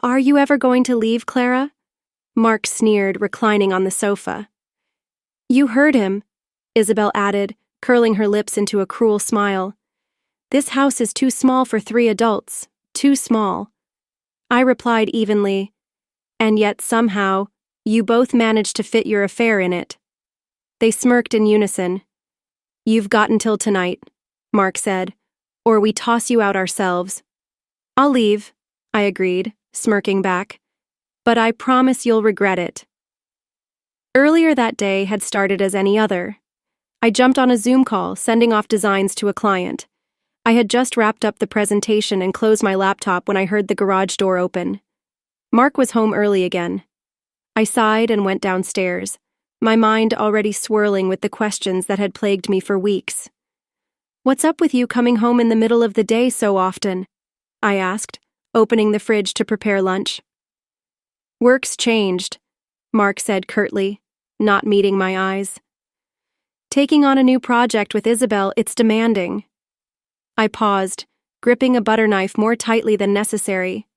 Are you ever going to leave, Clara? Mark sneered, reclining on the sofa. You heard him, Isabel added, curling her lips into a cruel smile. This house is too small for 3 adults, too small. I replied evenly, and yet somehow, you both managed to fit your affair in it. They smirked in unison. You've got until tonight, Mark said, or we toss you out ourselves. I'll leave, I agreed, smirking back. But I promise you'll regret it. Earlier that day had started as any other. I jumped on a Zoom call, sending off designs to a client. I had just wrapped up the presentation and closed my laptop when I heard the garage door open. Mark was home early again. I sighed and went downstairs, my mind already swirling with the questions that had plagued me for weeks. What's up with you coming home in the middle of the day so often? I asked, opening the fridge to prepare lunch. Work's changed, Mark said curtly, not meeting my eyes. Taking on a new project with Isabel, it's demanding. I paused, gripping a butter knife more tightly than necessary.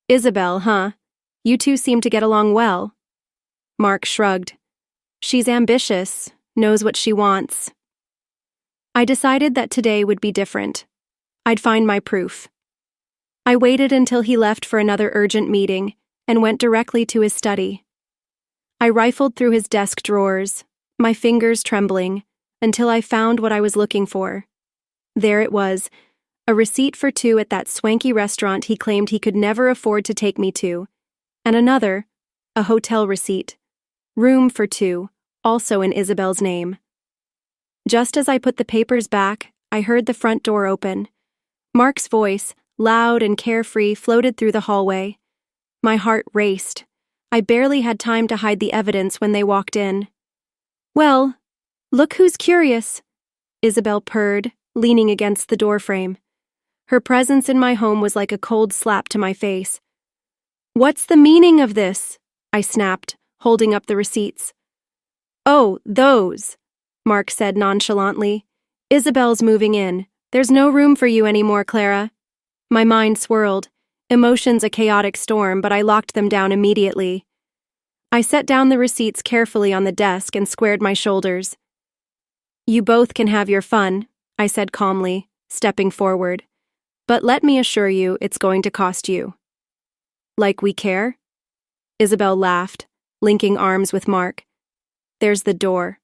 Isabel, huh? You two seem to get along well. Mark shrugged. She's ambitious, knows what she wants. I decided that today would be different. I'd find my proof. I waited until he left for another urgent meeting and went directly to his study. I rifled through his desk drawers, my fingers trembling, until I found what I was looking for. There it was, a receipt for 2 at that swanky restaurant he claimed he could never afford to take me to, and another, a hotel receipt, room for 2, also in Isabel's name. Just as I put the papers back, I heard the front door open. Mark's voice, loud and carefree, floated through the hallway. My heart raced. I barely had time to hide the evidence when they walked in. Well, look who's curious, Isabel purred, leaning against the doorframe. Her presence in my home was like a cold slap to my face. What's the meaning of this? I snapped, holding up the receipts. Oh, those, Mark said nonchalantly. Isabel's moving in. There's no room for you anymore, Clara. My mind swirled, emotions a chaotic storm, but I locked them down immediately. I set down the receipts carefully on the desk and squared my shoulders. You both can have your fun, I said calmly, stepping forward. But let me assure you, it's going to cost you. Like we care? Isabel laughed, linking arms with Mark. There's the door.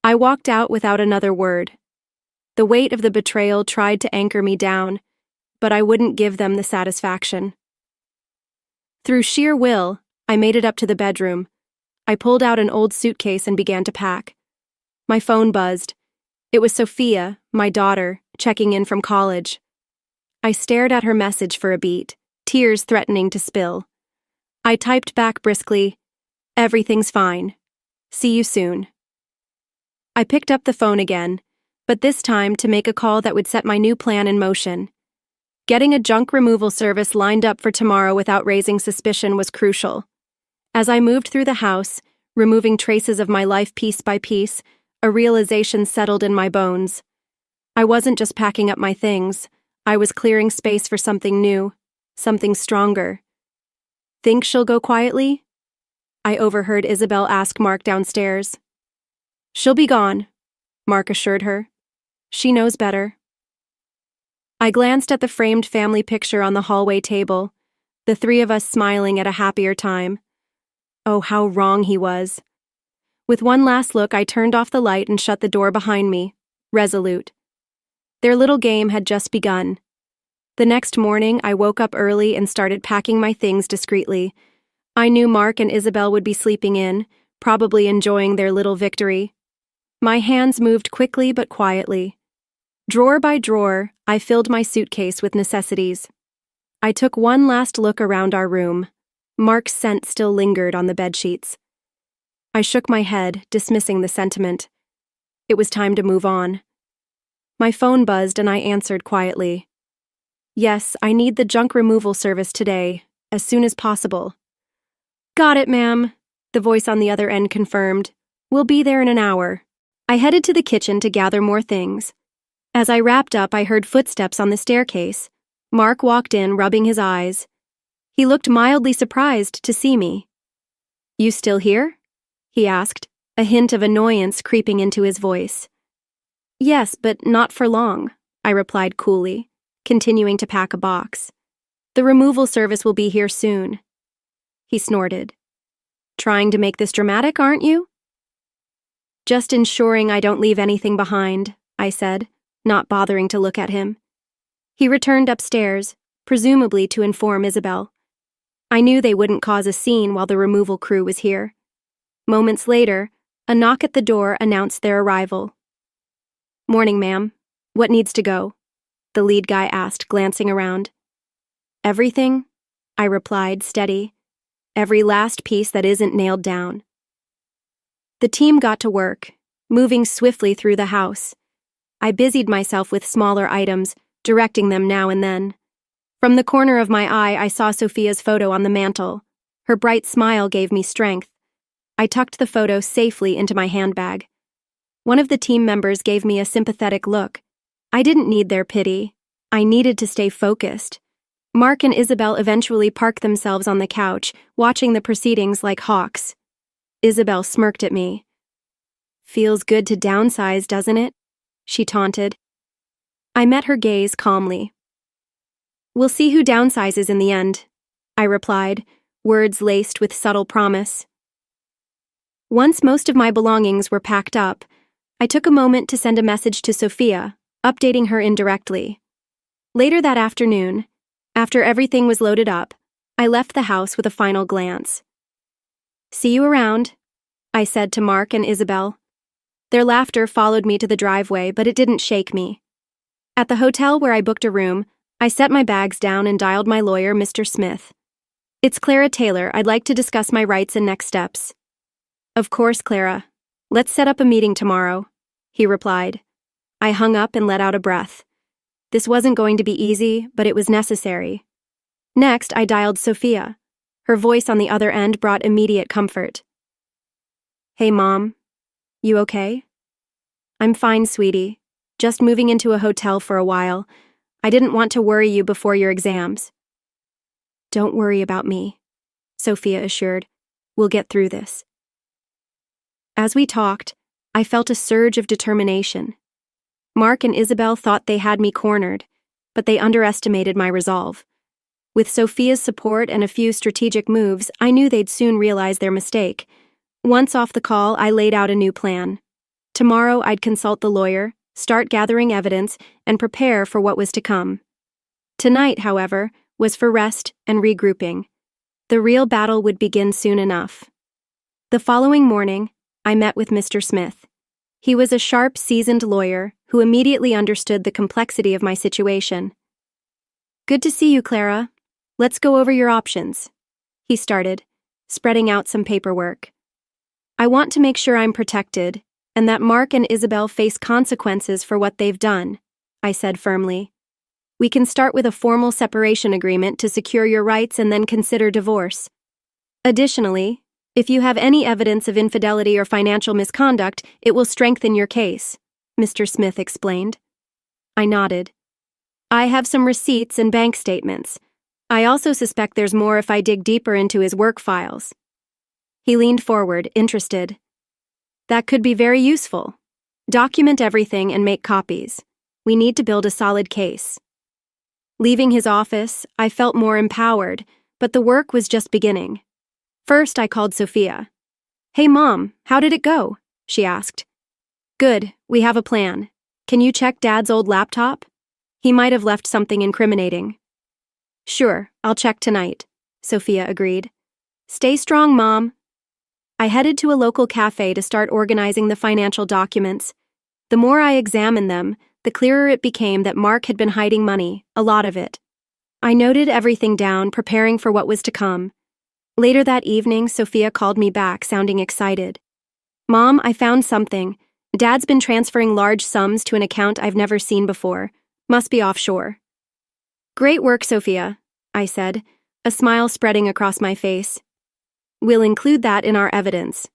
I walked out without another word. The weight of the betrayal tried to anchor me down, but I wouldn't give them the satisfaction. Through sheer will, I made it up to the bedroom. I pulled out an old suitcase and began to pack. My phone buzzed. It was Sophia, my daughter, checking in from college. I stared at her message for a beat, tears threatening to spill. I typed back briskly, "Everything's fine. See you soon." I picked up the phone again, but this time to make a call that would set my new plan in motion. Getting a junk removal service lined up for tomorrow without raising suspicion was crucial. As I moved through the house, removing traces of my life piece by piece, a realization settled in my bones. I wasn't just packing up my things, I was clearing space for something new, something stronger. Think she'll go quietly? I overheard Isabel ask Mark downstairs. She'll be gone, Mark assured her. She knows better. I glanced at the framed family picture on the hallway table, the 3 of us smiling at a happier time. Oh, how wrong he was. With one last look, I turned off the light and shut the door behind me, resolute. Their little game had just begun. The next morning, I woke up early and started packing my things discreetly. I knew Mark and Isabel would be sleeping in, probably enjoying their little victory. My hands moved quickly but quietly. Drawer by drawer, I filled my suitcase with necessities. I took one last look around our room. Mark's scent still lingered on the bedsheets. I shook my head, dismissing the sentiment. It was time to move on. My phone buzzed and I answered quietly. Yes, I need the junk removal service today, as soon as possible. Got it, ma'am, the voice on the other end confirmed. We'll be there in an hour. I headed to the kitchen to gather more things. As I wrapped up, I heard footsteps on the staircase. Mark walked in, rubbing his eyes. He looked mildly surprised to see me. "You still here?" he asked, a hint of annoyance creeping into his voice. "Yes, but not for long," I replied coolly, continuing to pack a box. "The removal service will be here soon." He snorted. "Trying to make this dramatic, aren't you?" "Just ensuring I don't leave anything behind," I said, not bothering to look at him. He returned upstairs, presumably to inform Isabel. I knew they wouldn't cause a scene while the removal crew was here. Moments later, a knock at the door announced their arrival. "Morning, ma'am. What needs to go?" the lead guy asked, glancing around. "Everything," I replied, steady. "Every last piece that isn't nailed down." The team got to work, moving swiftly through the house. I busied myself with smaller items, directing them now and then. From the corner of my eye, I saw Sophia's photo on the mantel. Her bright smile gave me strength. I tucked the photo safely into my handbag. One of the team members gave me a sympathetic look. I didn't need their pity. I needed to stay focused. Mark and Isabel eventually parked themselves on the couch, watching the proceedings like hawks. Isabel smirked at me. "Feels good to downsize, doesn't it?" she taunted. I met her gaze calmly. "We'll see who downsizes in the end," I replied, words laced with subtle promise. Once most of my belongings were packed up, I took a moment to send a message to Sophia, updating her indirectly. Later that afternoon, after everything was loaded up, I left the house with a final glance. "See you around," I said to Mark and Isabel. Their laughter followed me to the driveway, but it didn't shake me. At the hotel where I booked a room, I set my bags down and dialed my lawyer, Mr. Smith. "It's Clara Taylor. I'd like to discuss my rights and next steps." "Of course, Clara. Let's set up a meeting tomorrow," he replied. I hung up and let out a breath. This wasn't going to be easy, but it was necessary. Next, I dialed Sophia. Her voice on the other end brought immediate comfort. "Hey, Mom. You okay?" "I'm fine, sweetie. Just moving into a hotel for a while. I didn't want to worry you before your exams." "Don't worry about me," Sophia assured. "We'll get through this." As we talked, I felt a surge of determination. Mark and Isabel thought they had me cornered, but they underestimated my resolve. With Sophia's support and a few strategic moves, I knew they'd soon realize their mistake. Once off the call, I laid out a new plan. Tomorrow, I'd consult the lawyer, start gathering evidence, and prepare for what was to come. Tonight, however, was for rest and regrouping. The real battle would begin soon enough. The following morning, I met with Mr. Smith. He was a sharp, seasoned lawyer who immediately understood the complexity of my situation. "Good to see you, Clara. Let's go over your options," he started, spreading out some paperwork. "I want to make sure I'm protected and that Mark and Isabel face consequences for what they've done," I said firmly. "We can start with a formal separation agreement to secure your rights and then consider divorce. Additionally, if you have any evidence of infidelity or financial misconduct, it will strengthen your case," Mr. Smith explained. I nodded. "I have some receipts and bank statements. I also suspect there's more if I dig deeper into his work files." He leaned forward, interested. "That could be very useful. Document everything and make copies. We need to build a solid case." Leaving his office, I felt more empowered, but the work was just beginning. First, I called Sophia. "Hey, Mom, how did it go?" she asked. "Good, we have a plan. Can you check Dad's old laptop? He might have left something incriminating." "Sure, I'll check tonight," Sophia agreed. "Stay strong, Mom." I headed to a local cafe to start organizing the financial documents. The more I examined them, the clearer it became that Mark had been hiding money, a lot of it. I noted everything down, preparing for what was to come. Later that evening, Sophia called me back, sounding excited. "Mom, I found something. Dad's been transferring large sums to an account I've never seen before. Must be offshore." "Great work, Sophia," I said, a smile spreading across my face. "We'll include that in our evidence."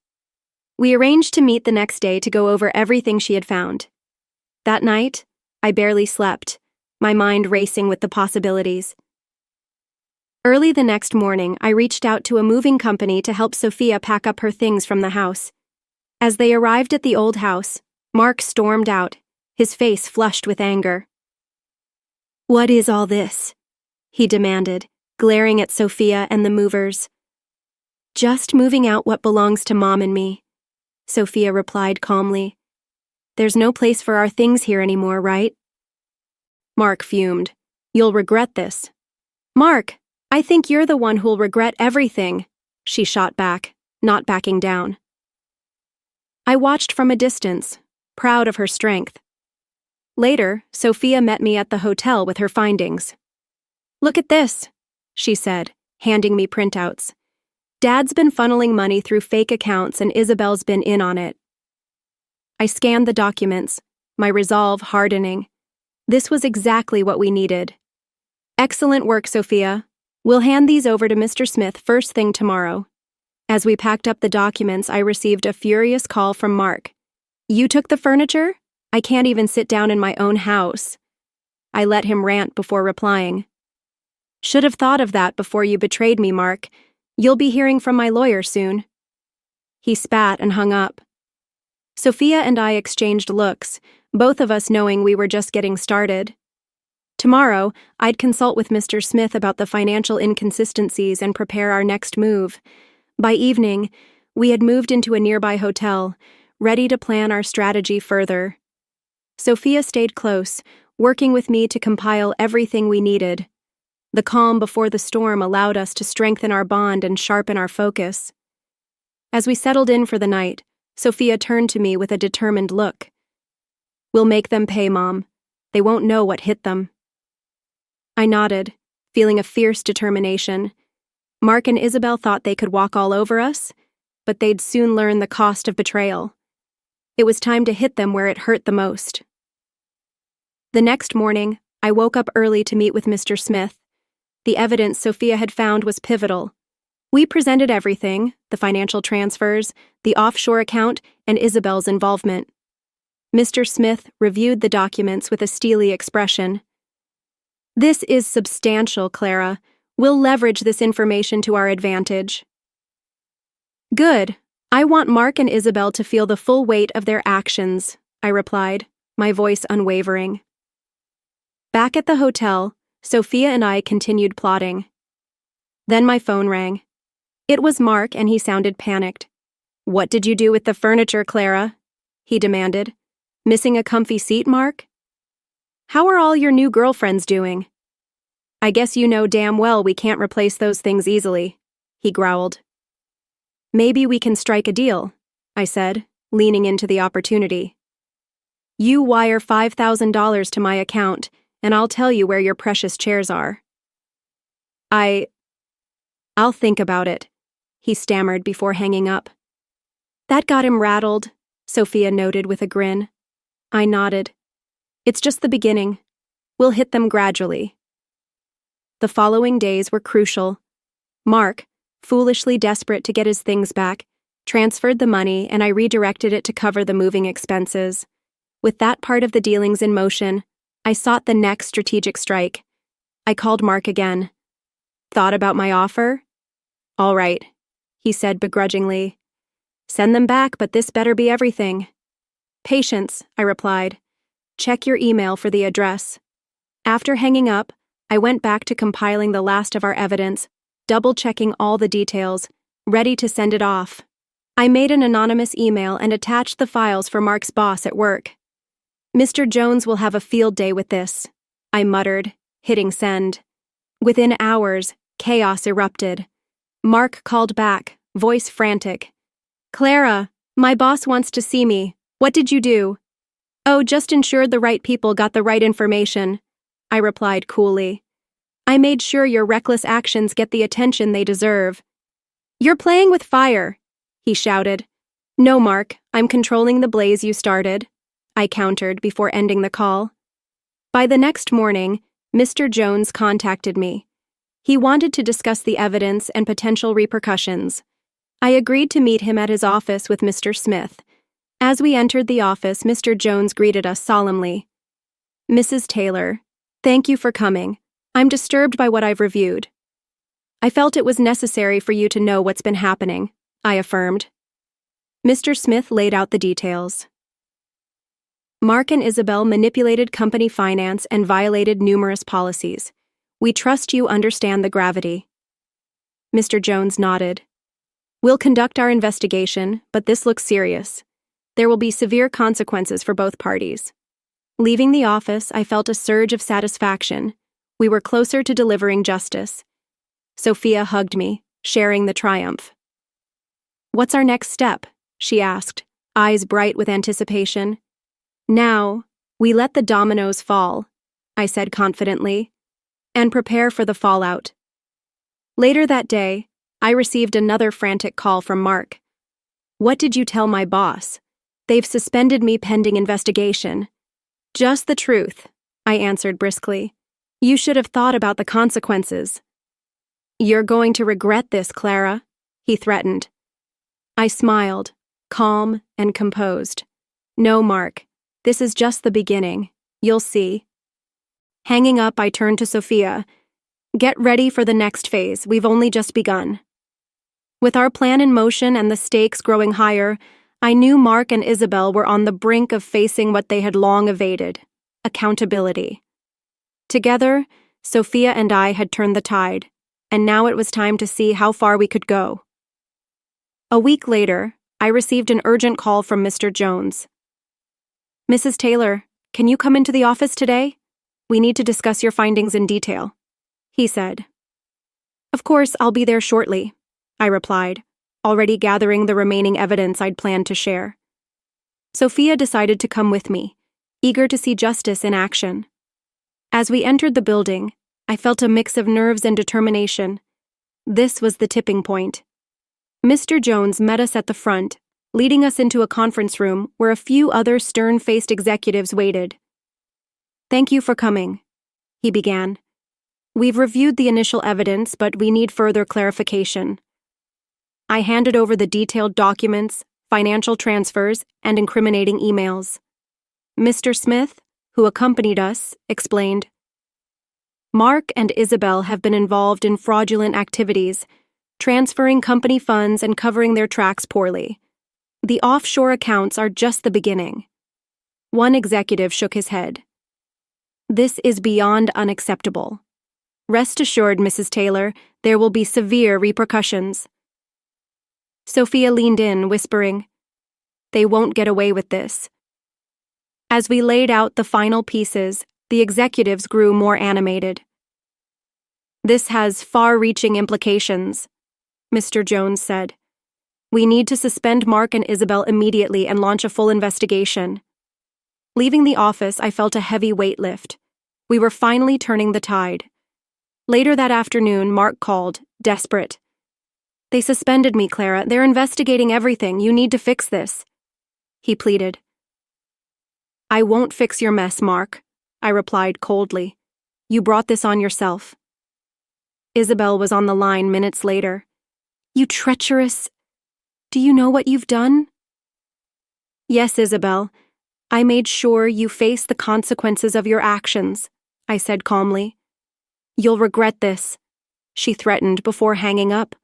We arranged to meet the next day to go over everything she had found. That night, I barely slept, my mind racing with the possibilities. Early the next morning, I reached out to a moving company to help Sophia pack up her things from the house. As they arrived at the old house, Mark stormed out, his face flushed with anger. "What is all this?" he demanded, glaring at Sophia and the movers. "Just moving out what belongs to Mom and me," Sophia replied calmly. "There's no place for our things here anymore, right?" Mark fumed. "You'll regret this." "Mark, I think you're the one who'll regret everything," she shot back, not backing down. I watched from a distance, proud of her strength. Later, Sophia met me at the hotel with her findings. "Look at this," she said, handing me printouts. "Dad's been funneling money through fake accounts and Isabel's been in on it." I scanned the documents, my resolve hardening. This was exactly what we needed. "Excellent work, Sophia. We'll hand these over to Mr. Smith first thing tomorrow." As we packed up the documents, I received a furious call from Mark. "You took the furniture? I can't even sit down in my own house." I let him rant before replying. "Should have thought of that before you betrayed me, Mark. You'll be hearing from my lawyer soon." He spat and hung up. Sophia and I exchanged looks, both of us knowing we were just getting started. Tomorrow, I'd consult with Mr. Smith about the financial inconsistencies and prepare our next move. By evening, we had moved into a nearby hotel, ready to plan our strategy further. Sophia stayed close, working with me to compile everything we needed. The calm before the storm allowed us to strengthen our bond and sharpen our focus. As we settled in for the night, Sophia turned to me with a determined look. "We'll make them pay, Mom. They won't know what hit them." I nodded, feeling a fierce determination. Mark and Isabel thought they could walk all over us, but they'd soon learn the cost of betrayal. It was time to hit them where it hurt the most. The next morning, I woke up early to meet with Mr. Smith. The evidence Sophia had found was pivotal. We presented everything, the financial transfers, the offshore account, and Isabel's involvement. Mr. Smith reviewed the documents with a steely expression. "This is substantial, Clara. We'll leverage this information to our advantage." "Good. I want Mark and Isabel to feel the full weight of their actions," I replied, my voice unwavering. Back at the hotel, Sophia and I continued plotting. Then my phone rang. It was Mark, and he sounded panicked. "What did you do with the furniture, Clara?" he demanded. "Missing a comfy seat, Mark? How are all your new girlfriends doing?" "I guess you know damn well we can't replace those things easily," he growled. "Maybe we can strike a deal," I said, leaning into the opportunity. "You wire $5,000 to my account, and I'll tell you where your precious chairs are." I'll think about it," he stammered before hanging up. "That got him rattled," Sophia noted with a grin. I nodded. "It's just the beginning. We'll hit them gradually." The following days were crucial. Mark, foolishly desperate to get his things back, transferred the money, and I redirected it to cover the moving expenses. With that part of the dealings in motion, I sought the next strategic strike. I called Mark again. "Thought about my offer?" "All right," he said begrudgingly. "Send them back, but this better be everything." "Patience," I replied. "Check your email for the address." After hanging up, I went back to compiling the last of our evidence, double-checking all the details, ready to send it off. I made an anonymous email and attached the files for Mark's boss at work. "Mr. Jones will have a field day with this," I muttered, hitting send. Within hours, chaos erupted. Mark called back, voice frantic. "Clara, my boss wants to see me. What did you do?" "Oh, just ensured the right people got the right information," I replied coolly. "I made sure your reckless actions get the attention they deserve." "You're playing with fire," he shouted. "No, Mark, I'm controlling the blaze you started," I countered before ending the call. By the next morning, Mr. Jones contacted me. He wanted to discuss the evidence and potential repercussions. I agreed to meet him at his office with Mr. Smith. As we entered the office, Mr. Jones greeted us solemnly. "Mrs. Taylor, thank you for coming. I'm disturbed by what I've reviewed." I felt it was necessary for you to know what's been happening, I affirmed. Mr. Smith laid out the details. Mark and Isabel manipulated company finance and violated numerous policies. We trust you understand the gravity. Mr. Jones nodded. We'll conduct our investigation, but this looks serious. There will be severe consequences for both parties. Leaving the office, I felt a surge of satisfaction. We were closer to delivering justice. Sophia hugged me, sharing the triumph. What's our next step? She asked, eyes bright with anticipation. Now, we let the dominoes fall, I said confidently, and prepare for the fallout. Later that day, I received another frantic call from Mark. What did you tell my boss? They've suspended me pending investigation. Just the truth, I answered briskly. You should have thought about the consequences. You're going to regret this, Clara, he threatened. I smiled, calm and composed. No, Mark, this is just the beginning. You'll see. Hanging up, I turned to Sophia. Get ready for the next phase. We've only just begun. With our plan in motion and the stakes growing higher, I knew Mark and Isabel were on the brink of facing what they had long evaded: accountability. Together, Sophia and I had turned the tide, and now it was time to see how far we could go. A week later, I received an urgent call from Mr. Jones. Mrs. Taylor, can you come into the office today? We need to discuss your findings in detail, he said. Of course, I'll be there shortly, I replied, already gathering the remaining evidence I'd planned to share. Sophia decided to come with me, eager to see justice in action. As we entered the building, I felt a mix of nerves and determination. This was the tipping point. Mr. Jones met us at the front, leading us into a conference room where a few other stern-faced executives waited. Thank you for coming, he began. We've reviewed the initial evidence, but we need further clarification. I handed over the detailed documents, financial transfers, and incriminating emails. Mr. Smith, who accompanied us, explained. Mark and Isabel have been involved in fraudulent activities, transferring company funds and covering their tracks poorly. The offshore accounts are just the beginning. One executive shook his head. This is beyond unacceptable. Rest assured, Mrs. Taylor, there will be severe repercussions. Sophia leaned in, whispering, They won't get away with this. As we laid out the final pieces, the executives grew more animated. This has far-reaching implications, Mr. Jones said. We need to suspend Mark and Isabel immediately and launch a full investigation. Leaving the office, I felt a heavy weight lift. We were finally turning the tide. Later that afternoon, Mark called, desperate. They suspended me, Clara. They're investigating everything. You need to fix this, he pleaded. I won't fix your mess, Mark, I replied coldly. You brought this on yourself. Isabel was on the line minutes later. You treacherous... Do you know what you've done? Yes, Isabel. I made sure you face the consequences of your actions, I said calmly. You'll regret this, she threatened before hanging up.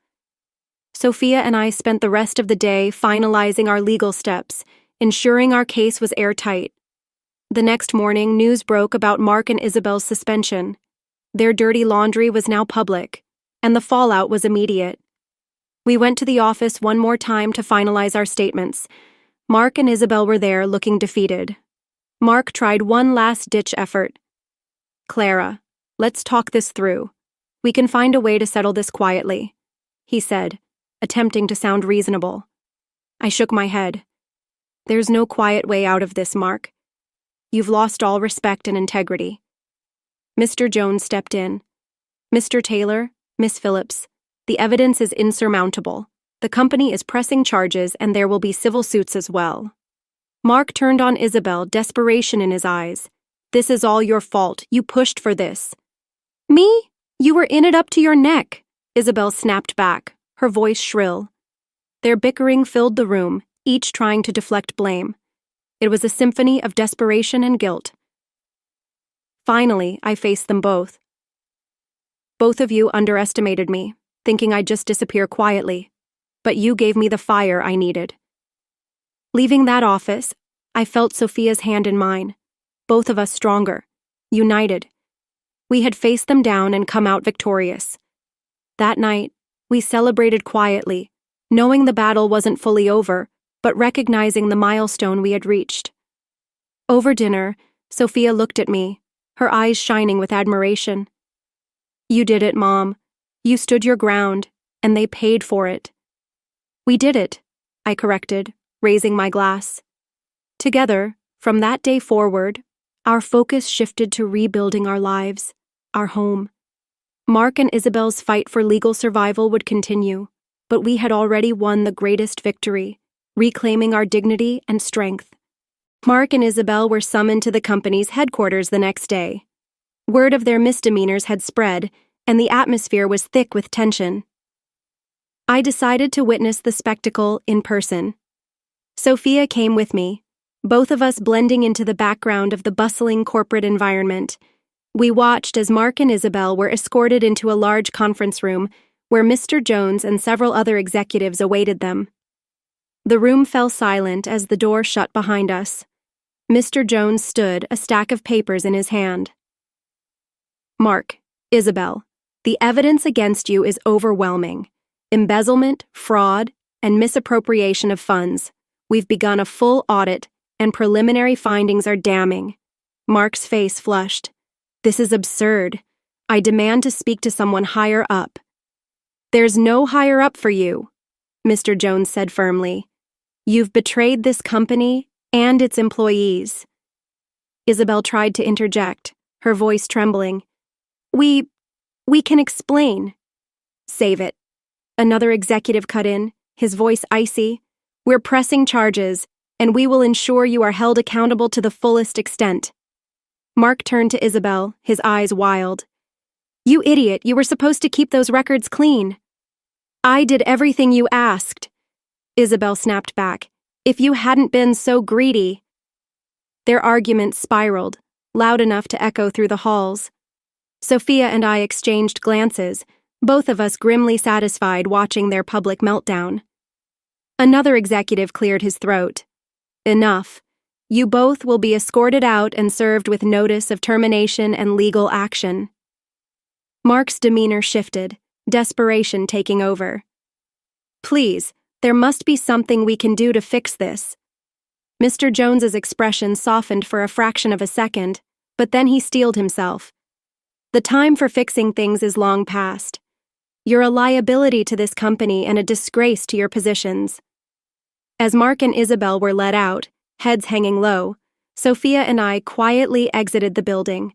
Sophia and I spent the rest of the day finalizing our legal steps, ensuring our case was airtight. The next morning, news broke about Mark and Isabel's suspension. Their dirty laundry was now public, and the fallout was immediate. We went to the office one more time to finalize our statements. Mark and Isabel were there, looking defeated. Mark tried one last-ditch effort. Clara, let's talk this through. We can find a way to settle this quietly, he said, attempting to sound reasonable. I shook my head. There's no quiet way out of this, Mark. You've lost all respect and integrity. Mr. Jones stepped in. Mr. Taylor, Miss Phillips, the evidence is insurmountable. The company is pressing charges and there will be civil suits as well. Mark turned on Isabel, desperation in his eyes. This is all your fault. You pushed for this. Me? You were in it up to your neck, Isabel snapped back, her voice shrill. Their bickering filled the room, each trying to deflect blame. It was a symphony of desperation and guilt. Finally, I faced them both. Both of you underestimated me. thinking I'd just disappear quietly. But you gave me the fire I needed. Leaving that office, I felt Sophia's hand in mine, both of us stronger, united. We had faced them down and come out victorious. That night, we celebrated quietly, knowing the battle wasn't fully over, but recognizing the milestone we had reached. Over dinner, Sophia looked at me, her eyes shining with admiration. You did it, Mom. You stood your ground, and they paid for it. We did it, I corrected, raising my glass. Together, from that day forward, our focus shifted to rebuilding our lives, our home. Mark and Isabel's fight for legal survival would continue, but we had already won the greatest victory, reclaiming our dignity and strength. Mark and Isabel were summoned to the company's headquarters the next day. Word of their misdemeanors had spread, and the atmosphere was thick with tension. I decided to witness the spectacle in person. Sophia came with me, both of us blending into the background of the bustling corporate environment. We watched as Mark and Isabel were escorted into a large conference room where Mr. Jones and several other executives awaited them. The room fell silent as the door shut behind us. Mr. Jones stood, a stack of papers in his hand. Mark, Isabel, the evidence against you is overwhelming. Embezzlement, fraud, and misappropriation of funds. We've begun a full audit, and preliminary findings are damning. Mark's face flushed. This is absurd. I demand to speak to someone higher up. There's no higher up for you, Mr. Jones said firmly. You've betrayed this company and its employees. Isabel tried to interject, her voice trembling. We can explain. Save it. Another executive cut in, his voice icy. We're pressing charges, and we will ensure you are held accountable to the fullest extent. Mark turned to Isabel, his eyes wild. You idiot, you were supposed to keep those records clean. I did everything you asked. Isabel snapped back. If you hadn't been so greedy. Their argument spiraled, loud enough to echo through the halls. Sophia and I exchanged glances, both of us grimly satisfied watching their public meltdown. Another executive cleared his throat. Enough. You both will be escorted out and served with notice of termination and legal action. Mark's demeanor shifted, desperation taking over. Please, there must be something we can do to fix this. Mr. Jones's expression softened for a fraction of a second, but then he steeled himself. The time for fixing things is long past. You're a liability to this company and a disgrace to your positions. As Mark and Isabel were led out, heads hanging low, Sophia and I quietly exited the building.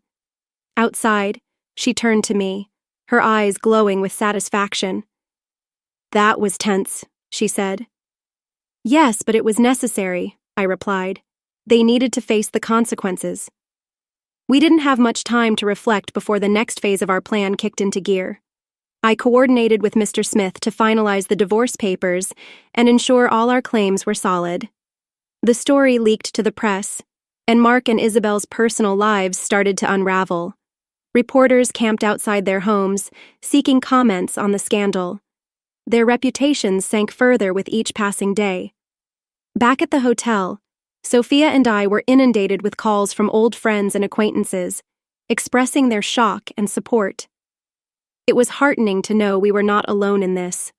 Outside, she turned to me, her eyes glowing with satisfaction. That was tense, she said. Yes, but it was necessary, I replied. They needed to face the consequences. We didn't have much time to reflect before the next phase of our plan kicked into gear. I coordinated with Mr. Smith to finalize the divorce papers and ensure all our claims were solid. The story leaked to the press, and Mark and Isabel's personal lives started to unravel. Reporters camped outside their homes, seeking comments on the scandal. Their reputations sank further with each passing day. Back at the hotel, Sophia and I were inundated with calls from old friends and acquaintances, expressing their shock and support. It was heartening to know we were not alone in this.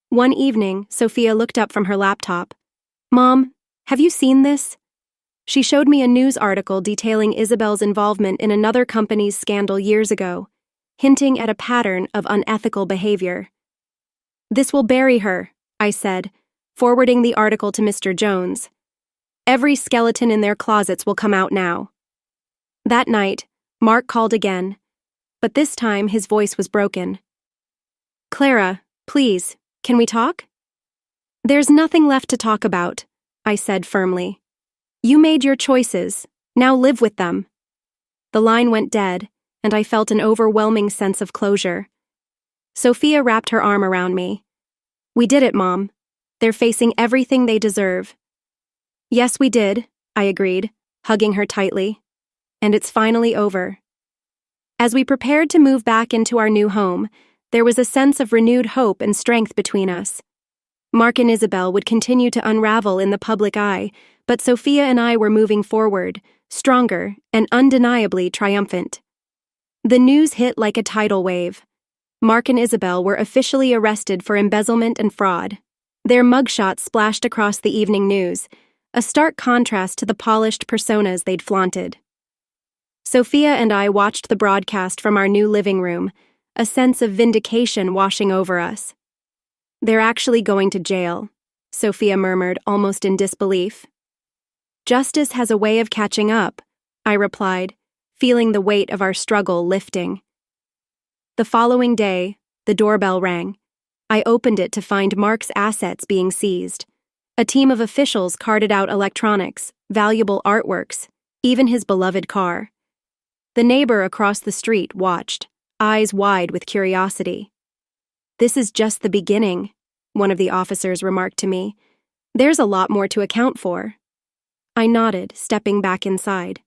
One evening, Sophia looked up from her laptop. Mom, have you seen this? She showed me a news article detailing Isabel's involvement in another company's scandal years ago, hinting at a pattern of unethical behavior. This will bury her, I said, forwarding the article to Mr. Jones. Every skeleton in their closets will come out now. That night, Mark called again, but this time his voice was broken. Clara, please, can we talk? There's nothing left to talk about, I said firmly. You made your choices, now live with them. The line went dead, and I felt an overwhelming sense of closure. Sophia wrapped her arm around me. We did it, Mom. They're facing everything they deserve. Yes, we did, I agreed, hugging her tightly. And it's finally over. As we prepared to move back into our new home, There was a sense of renewed hope and strength between us. Mark and Isabel would continue to unravel in the public eye, but Sophia and I were moving forward, stronger and undeniably triumphant. The news hit like a tidal wave. Mark and Isabel were officially arrested for embezzlement and fraud. Their mugshots splashed across the evening news, a stark contrast to the polished personas they'd flaunted. Sophia and I watched the broadcast from our new living room, a sense of vindication washing over us. "They're actually going to jail," Sophia murmured, almost in disbelief. "Justice has a way of catching up," I replied, feeling the weight of our struggle lifting. The following day, the doorbell rang. I opened it to find Mark's assets being seized. A team of officials carted out electronics, valuable artworks, even his beloved car. The neighbor across the street watched, eyes wide with curiosity. "This is just the beginning," one of the officers remarked to me. "There's a lot more to account for." I nodded, stepping back inside.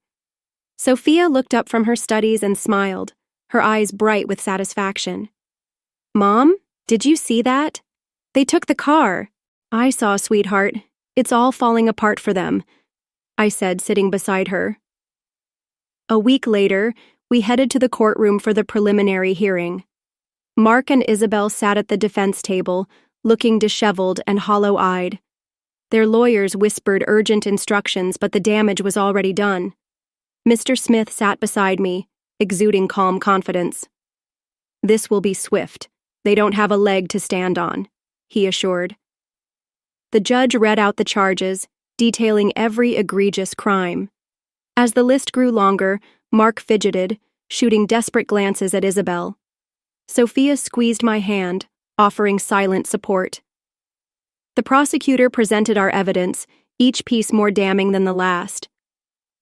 Sophia looked up from her studies and smiled, her eyes bright with satisfaction. "Mom, did you see that? They took the car." "I saw, sweetheart. It's all falling apart for them," I said, sitting beside her. A week later, we headed to the courtroom for the preliminary hearing. Mark and Isabel sat at the defense table, looking disheveled and hollow-eyed. Their lawyers whispered urgent instructions, but the damage was already done. Mr. Smith sat beside me, exuding calm confidence. "This will be swift. They don't have a leg to stand on," he assured. The judge read out the charges, detailing every egregious crime. As the list grew longer, Mark fidgeted, shooting desperate glances at Isabel. Sophia squeezed my hand, offering silent support. The prosecutor presented our evidence, each piece more damning than the last.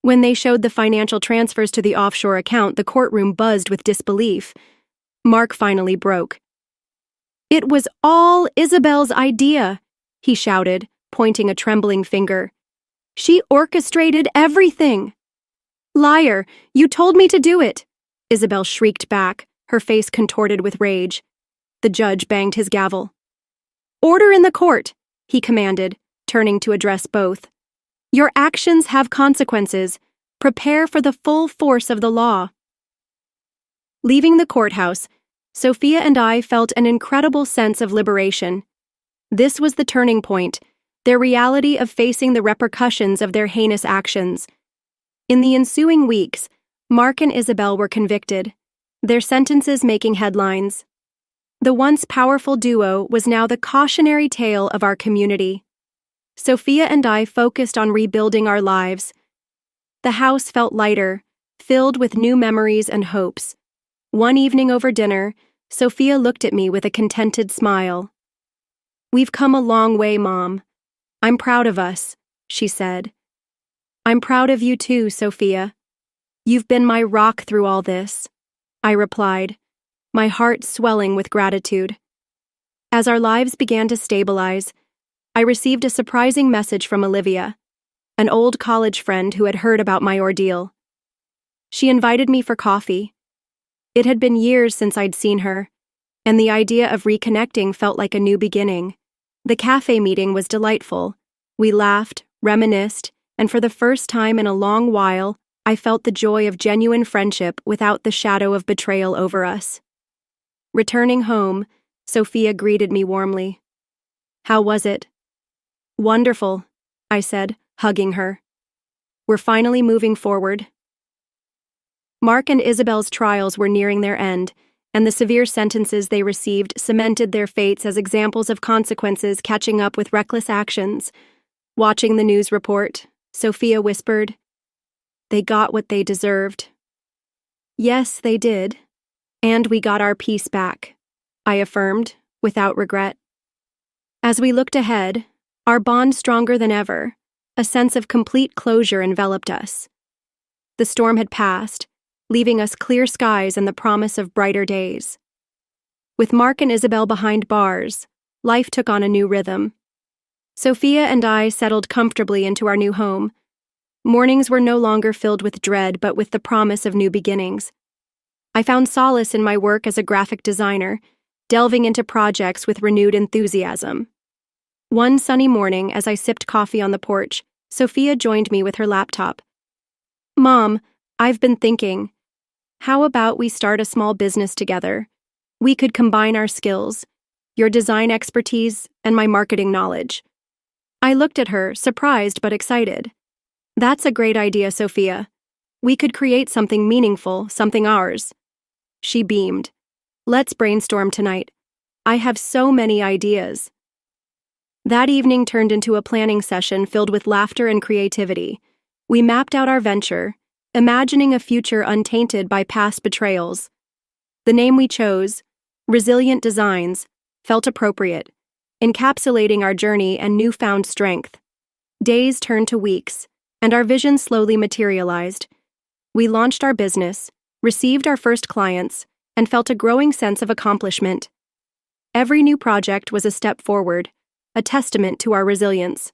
When they showed the financial transfers to the offshore account, the courtroom buzzed with disbelief. Mark finally broke. "It was all Isabel's idea," he shouted, pointing a trembling finger. "She orchestrated everything." "Liar, you told me to do it," Isabel shrieked back, her face contorted with rage. The judge banged his gavel. "Order in the court," he commanded, turning to address both. "Your actions have consequences. Prepare for the full force of the law." Leaving the courthouse, Sophia and I felt an incredible sense of liberation. This was the turning point, their reality of facing the repercussions of their heinous actions. In the ensuing weeks, Mark and Isabel were convicted, their sentences making headlines. The once powerful duo was now the cautionary tale of our community. Sophia and I focused on rebuilding our lives. The house felt lighter, filled with new memories and hopes. One evening over dinner, Sophia looked at me with a contented smile. "We've come a long way, Mom. I'm proud of us," she said. "I'm proud of you too, Sophia. You've been my rock through all this," I replied, my heart swelling with gratitude. As our lives began to stabilize, I received a surprising message from Olivia, an old college friend who had heard about my ordeal. She invited me for coffee. It had been years since I'd seen her, and the idea of reconnecting felt like a new beginning. The cafe meeting was delightful. We laughed, reminisced, and for the first time in a long while, I felt the joy of genuine friendship without the shadow of betrayal over us. Returning home, Sophia greeted me warmly. "How was it?" "Wonderful," I said, hugging her. "We're finally moving forward." Mark and Isabel's trials were nearing their end, and the severe sentences they received cemented their fates as examples of consequences catching up with reckless actions. Watching the news report, Sophia whispered, "They got what they deserved." "Yes, they did. And we got our peace back," I affirmed, without regret. As we looked ahead, our bond stronger than ever, a sense of complete closure enveloped us. The storm had passed, leaving us clear skies and the promise of brighter days. With Mark and Isabel behind bars, life took on a new rhythm. Sophia and I settled comfortably into our new home. Mornings were no longer filled with dread, but with the promise of new beginnings. I found solace in my work as a graphic designer, delving into projects with renewed enthusiasm. One sunny morning, as I sipped coffee on the porch, Sophia joined me with her laptop. "Mom, I've been thinking, how about we start a small business together? We could combine our skills, your design expertise, and my marketing knowledge." I looked at her, surprised but excited. "That's a great idea, Sophia. We could create something meaningful, something ours." She beamed. "Let's brainstorm tonight. I have so many ideas." That evening turned into a planning session filled with laughter and creativity. We mapped out our venture, imagining a future untainted by past betrayals. The name we chose, Resilient Designs, felt appropriate, encapsulating our journey and newfound strength. Days turned to weeks, and our vision slowly materialized. We launched our business, received our first clients, and felt a growing sense of accomplishment. Every new project was a step forward, a testament to our resilience.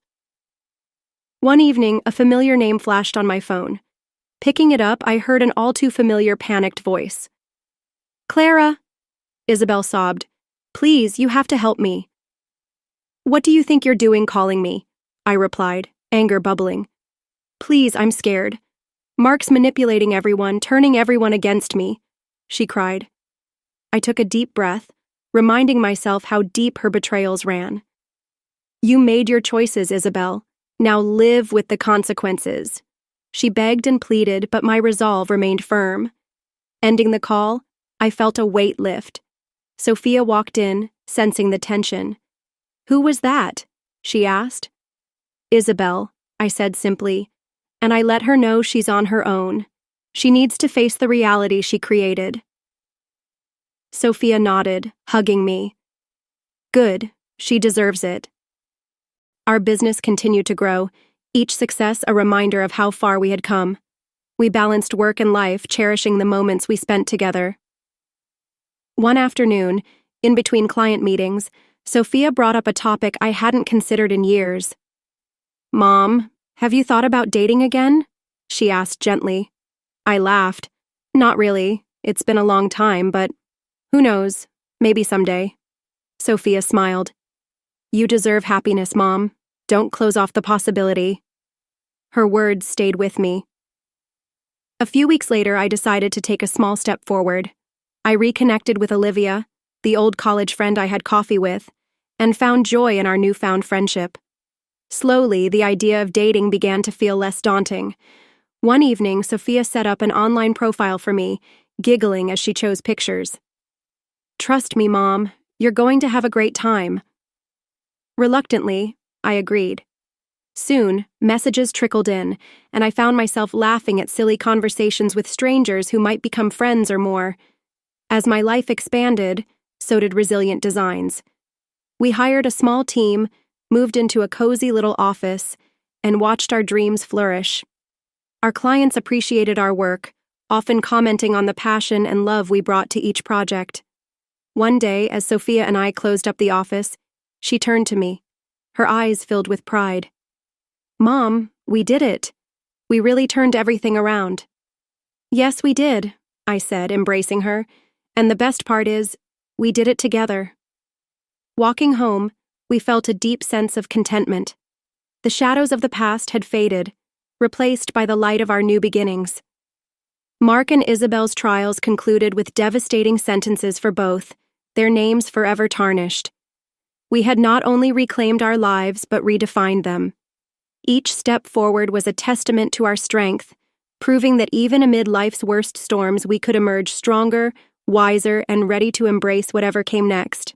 One evening, a familiar name flashed on my phone. Picking it up, I heard an all-too-familiar panicked voice. "Clara," Isabel sobbed. "Please, you have to help me." "What do you think you're doing calling me?" I replied, anger bubbling. "Please, I'm scared. Mark's manipulating everyone, turning everyone against me," she cried. I took a deep breath, reminding myself how deep her betrayals ran. "You made your choices, Isabel. Now live with the consequences." She begged and pleaded, but my resolve remained firm. Ending the call, I felt a weight lift. Sophia walked in, sensing the tension. "Who was that?" she asked. "Isabel," I said simply, and I let her know she's on her own. She needs to face the reality she created. Sophia nodded, hugging me. "Good, she deserves it." Our business continued to grow, each success a reminder of how far we had come. We balanced work and life, cherishing the moments we spent together. One afternoon, in between client meetings, Sophia brought up a topic I hadn't considered in years. "Mom, have you thought about dating again?" she asked gently. I laughed. "Not really. It's been a long time, but who knows, maybe someday." Sophia smiled. "You deserve happiness, Mom. Don't close off the possibility." Her words stayed with me. A few weeks later, I decided to take a small step forward. I reconnected with Olivia, the old college friend I had coffee with, and found joy in our newfound friendship. Slowly, the idea of dating began to feel less daunting. One evening, Sophia set up an online profile for me, giggling as she chose pictures. "Trust me, Mom, you're going to have a great time." Reluctantly, I agreed. Soon, messages trickled in, and I found myself laughing at silly conversations with strangers who might become friends or more. As my life expanded, so did Resilient Designs. We hired a small team, moved into a cozy little office, and watched our dreams flourish. Our clients appreciated our work, often commenting on the passion and love we brought to each project. One day, as Sophia and I closed up the office, she turned to me, her eyes filled with pride. "Mom, we did it. We really turned everything around." "Yes, we did," I said, embracing her, "and the best part is, we did it together." Walking home, we felt a deep sense of contentment. The shadows of the past had faded, replaced by the light of our new beginnings. Mark and Isabel's trials concluded with devastating sentences for both, their names forever tarnished. We had not only reclaimed our lives, but redefined them. Each step forward was a testament to our strength, proving that even amid life's worst storms we could emerge stronger, wiser, and ready to embrace whatever came next.